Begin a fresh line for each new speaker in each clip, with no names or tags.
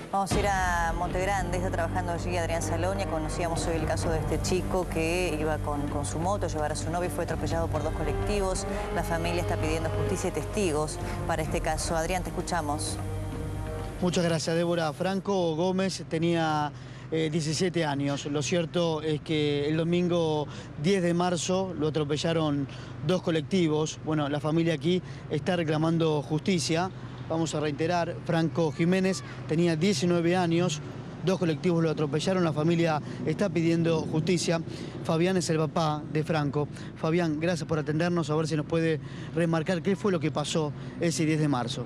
Vamos a ir a Montegrande, está trabajando allí Adrián Salonia. Conocíamos hoy el caso de este chico que iba con su moto a llevar a su novia y fue atropellado por dos colectivos. La familia está pidiendo justicia y testigos para este caso. Adrián, te escuchamos.
Muchas gracias, Débora. Franco Gómez tenía 17 años. Lo cierto es que el domingo 10 de marzo lo atropellaron dos colectivos. Bueno, la familia aquí está reclamando justicia. Vamos a reiterar, Franco Jiménez tenía 19 años, dos colectivos lo atropellaron, la familia está pidiendo justicia. Fabián es el papá de Franco. Fabián, gracias por atendernos, a ver si nos puede remarcar qué fue lo que pasó ese 10 de marzo.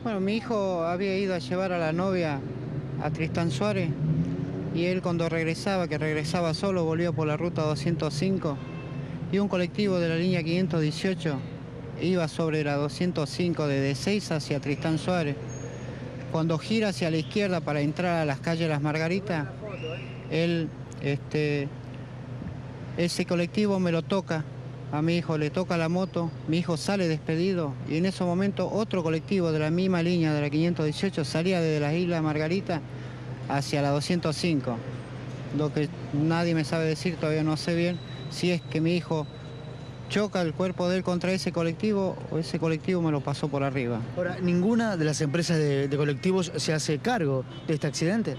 Bueno, mi hijo había ido a llevar a la novia a Tristán Suárez y él cuando regresaba, que regresaba solo, volvió por la ruta 205 y un colectivo de la línea 518 iba sobre la 205 de D6 hacia Tristán Suárez. Cuando gira hacia la izquierda para entrar a las calles Las Margaritas, ese colectivo me lo toca. A mi hijo le toca la moto, mi hijo sale despedido y en ese momento otro colectivo de la misma línea de la 518 salía desde las Islas Margaritas hacia la 205. Lo que nadie me sabe decir, todavía no sé bien, si es que mi hijo choca el cuerpo de él contra ese colectivo o ese colectivo me lo pasó por arriba.
Ahora, ¿ninguna de las empresas de colectivos se hace cargo de este accidente?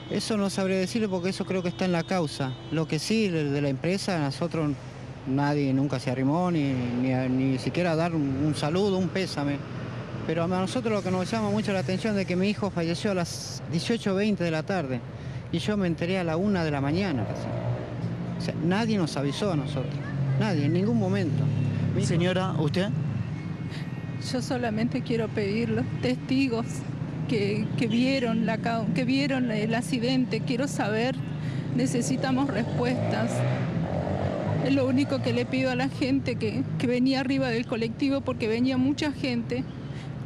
Eso no sabría decirle porque eso creo que está en la causa. Lo que sí, de la empresa, nosotros nadie nunca se arrimó ni siquiera a dar un saludo, un pésame. Pero a nosotros lo que nos llama mucho la atención es que mi hijo falleció a las 18:20 de la tarde y yo me enteré a la 1 de la mañana. O sea, nadie nos avisó a nosotros. Nadie, en ningún momento.
Señora, ¿usted?
Yo solamente quiero pedir los testigos que vieron el accidente. Quiero saber, necesitamos respuestas. Es lo único que le pido a la gente que venía arriba del colectivo porque venía mucha gente.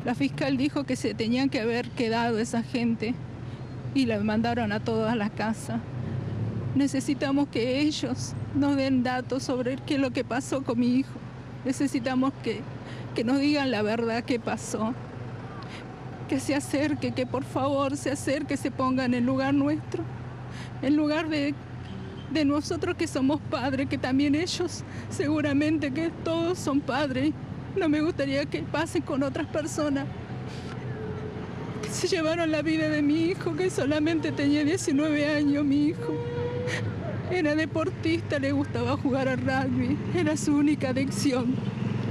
La fiscal dijo que se tenían que haber quedado esa gente y la mandaron a todas las casas. Necesitamos que ellos nos den datos sobre qué es lo que pasó con mi hijo. Necesitamos que nos digan la verdad qué pasó. Que se acerque, que por favor se acerque, se ponga en el lugar nuestro. En lugar de nosotros que somos padres, que también ellos seguramente que todos son padres. No me gustaría que pasen con otras personas. Que se llevaron la vida de mi hijo, que solamente tenía 19 años mi hijo. Era deportista, le gustaba jugar al rugby, era su única adicción.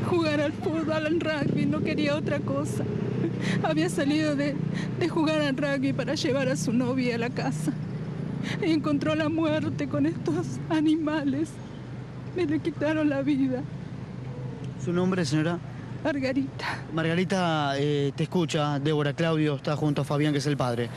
Jugar al fútbol, al rugby, no quería otra cosa. Había salido de jugar al rugby para llevar a su novia a la casa. Y encontró la muerte con estos animales. Me le quitaron la vida.
¿Su nombre, señora?
Margarita.
Margarita, te escucha, Débora. Claudio está junto a Fabián, que es el padre.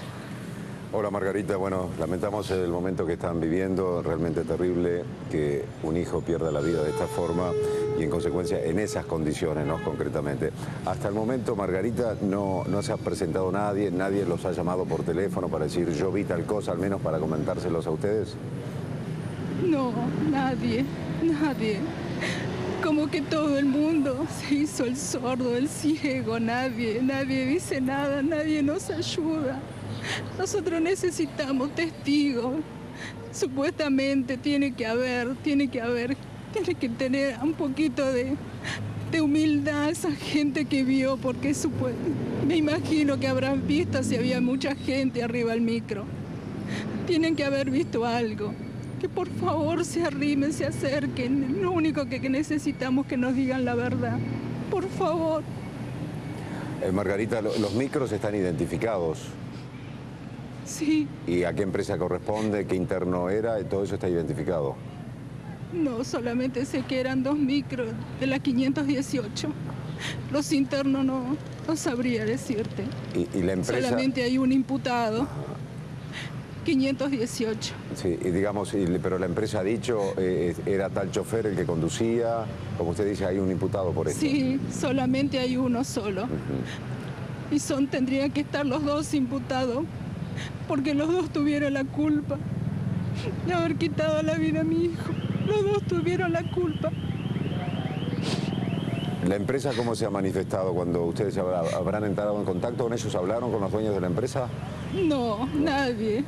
Hola Margarita, bueno, lamentamos el momento que están viviendo, realmente terrible que un hijo pierda la vida de esta forma y en consecuencia en esas condiciones, ¿no? Concretamente. Hasta el momento, Margarita, no se ha presentado nadie los ha llamado por teléfono para decir yo vi tal cosa, al menos para comentárselos a ustedes.
No, nadie. Como que todo el mundo se hizo el sordo, el ciego, nadie dice nada, nadie nos ayuda. Nosotros necesitamos testigos. Supuestamente tiene que tener un poquito de humildad esa gente que vio, porque me imagino que habrán visto si había mucha gente arriba del micro. Tienen que haber visto algo. Que por favor se arrimen, se acerquen. Lo único que necesitamos es que nos digan la verdad. Por favor.
Margarita, los micros están identificados.
Sí.
¿Y a qué empresa corresponde? ¿Qué interno era? Todo eso está identificado.
No, solamente sé que eran dos micros de la 518. Los internos no sabría decirte.
¿Y la empresa?
Solamente hay un imputado. 518.
Sí, y digamos, pero la empresa ha dicho, era tal chofer el que conducía, como usted dice, hay un imputado por esto.
Sí, solamente hay uno solo. Y tendrían que estar los dos imputados, porque los dos tuvieron la culpa de haber quitado la vida a mi hijo. Los dos tuvieron la culpa.
¿La empresa cómo se ha manifestado cuando ustedes habrán entrado en contacto con ellos? ¿Hablaron con los dueños de la empresa?
No, nadie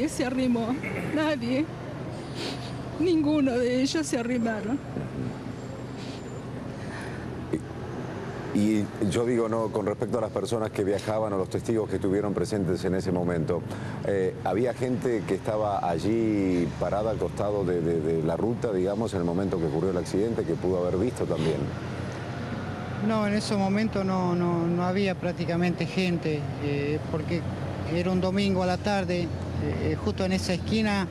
se arrimó, nadie. Ninguno de ellos se arrimaron.
Y yo digo, no, con respecto a las personas que viajaban o los testigos que estuvieron presentes en ese momento, ¿había gente que estaba allí parada al costado de la ruta, digamos, en el momento que ocurrió el accidente, que pudo haber visto también?
No, en ese momento no había prácticamente gente, porque era un domingo a la tarde, justo en esa esquina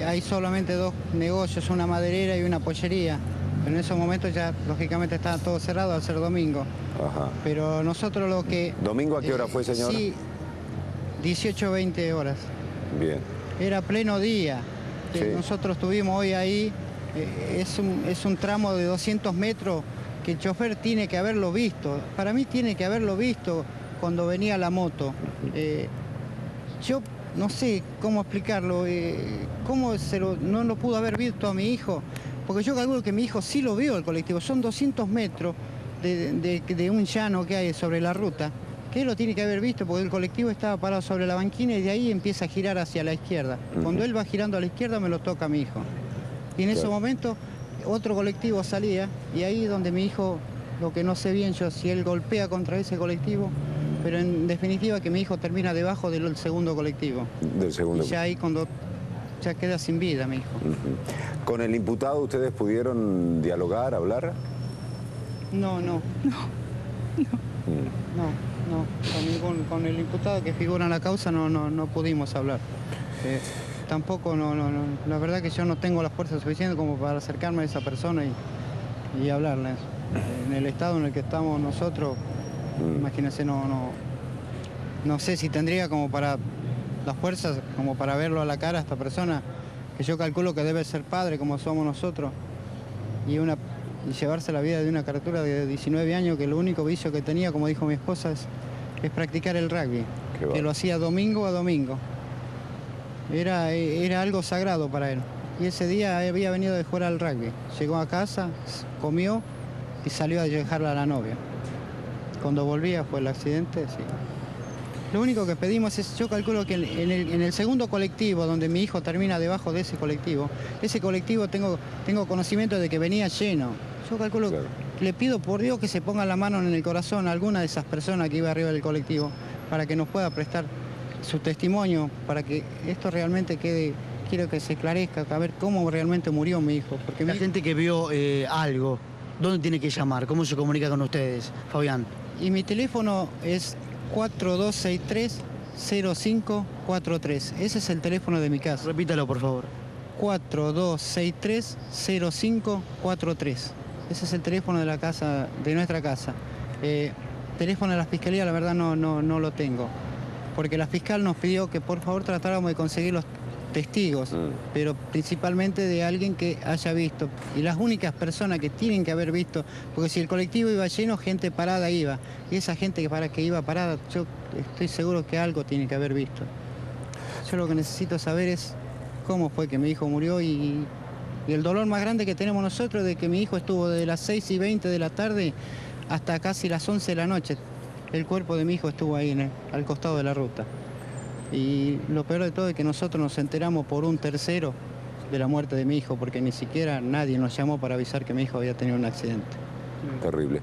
hay solamente dos negocios, una maderera y una pollería. Pero en esos momentos ya, lógicamente, estaba todo cerrado al ser domingo.
Ajá.
Pero nosotros lo que...
¿Domingo a qué hora fue, señora?
Sí, 18 o 20 horas.
Bien.
Era pleno día.
Sí.
Nosotros estuvimos hoy ahí, es un tramo de 200 metros que el chofer tiene que haberlo visto. Para mí tiene que haberlo visto cuando venía la moto. Yo no sé cómo explicarlo, cómo no lo pudo haber visto a mi hijo. Porque yo calculo que mi hijo sí lo vio el colectivo. Son 200 metros de un llano que hay sobre la ruta, que él lo tiene que haber visto porque el colectivo estaba parado sobre la banquina y de ahí empieza a girar hacia la izquierda. Cuando él va girando a la izquierda me lo toca a mi hijo. Y en ese momento otro colectivo salía y ahí donde mi hijo, lo que no sé bien yo, si él golpea contra ese colectivo, pero en definitiva que mi hijo termina debajo del segundo colectivo.
Del segundo.
Y ya ahí cuando... ya queda sin vida mi hijo.
¿Con el imputado ustedes pudieron dialogar, hablar?
No. Con el imputado que figura en la causa no pudimos hablar. Tampoco, la verdad que yo no tengo la fuerza suficiente como para acercarme a esa persona y hablarle. En el estado en el que estamos nosotros, imagínense, no sé si tendría como para las fuerzas, como para verlo a la cara a esta persona, que yo calculo que debe ser padre como somos nosotros, y llevarse la vida de una criatura de 19 años que lo único vicio que tenía, como dijo mi esposa, es practicar el rugby, que lo hacía domingo a domingo. Era algo sagrado para él. Y ese día había venido de jugar al rugby. Llegó a casa, comió y salió a dejarla a la novia. Cuando volvía fue el accidente, sí. Lo único que pedimos es, yo calculo que en el segundo colectivo, donde mi hijo termina debajo de ese colectivo tengo conocimiento de que venía lleno. Yo calculo, claro. Le pido por Dios que se ponga la mano en el corazón a alguna de esas personas que iba arriba del colectivo, para que nos pueda prestar su testimonio, para que esto realmente quede, quiero que se esclarezca, a ver cómo realmente murió mi hijo. Porque
la gente que vio algo, ¿dónde tiene que llamar? ¿Cómo se comunica con ustedes, Fabián?
Y mi teléfono es 4263-0543. Ese es el teléfono de mi casa.
Repítalo, por favor.
4263-0543. Ese es el teléfono de la casa, de nuestra casa. Teléfono de la fiscalía, la verdad no lo tengo. Porque la fiscal nos pidió que por favor tratáramos de conseguir los testigos, pero principalmente de alguien que haya visto. Y las únicas personas que tienen que haber visto, porque si el colectivo iba lleno, gente parada iba. Y esa gente que iba parada, yo estoy seguro que algo tiene que haber visto. Yo lo que necesito saber es cómo fue que mi hijo murió y el dolor más grande que tenemos nosotros de que mi hijo estuvo desde las 6:20 de la tarde hasta casi las 11 de la noche. El cuerpo de mi hijo estuvo ahí al costado de la ruta. Y lo peor de todo es que nosotros nos enteramos por un tercero de la muerte de mi hijo, porque ni siquiera nadie nos llamó para avisar que mi hijo había tenido un accidente.
Terrible.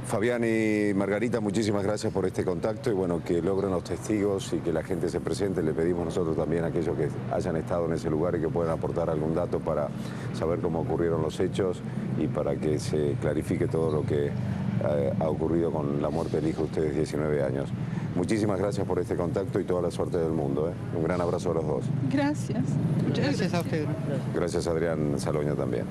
Fabián y Margarita, muchísimas gracias por este contacto y bueno, que logren los testigos y que la gente se presente. Le pedimos nosotros también a aquellos que hayan estado en ese lugar y que puedan aportar algún dato para saber cómo ocurrieron los hechos y para que se clarifique todo lo que ha ocurrido con la muerte del hijo de ustedes, 19 años. Muchísimas gracias por este contacto y toda la suerte del mundo. Un gran abrazo a los dos.
Gracias.
Muchas gracias a ustedes.
Gracias a Adrián Saloña también.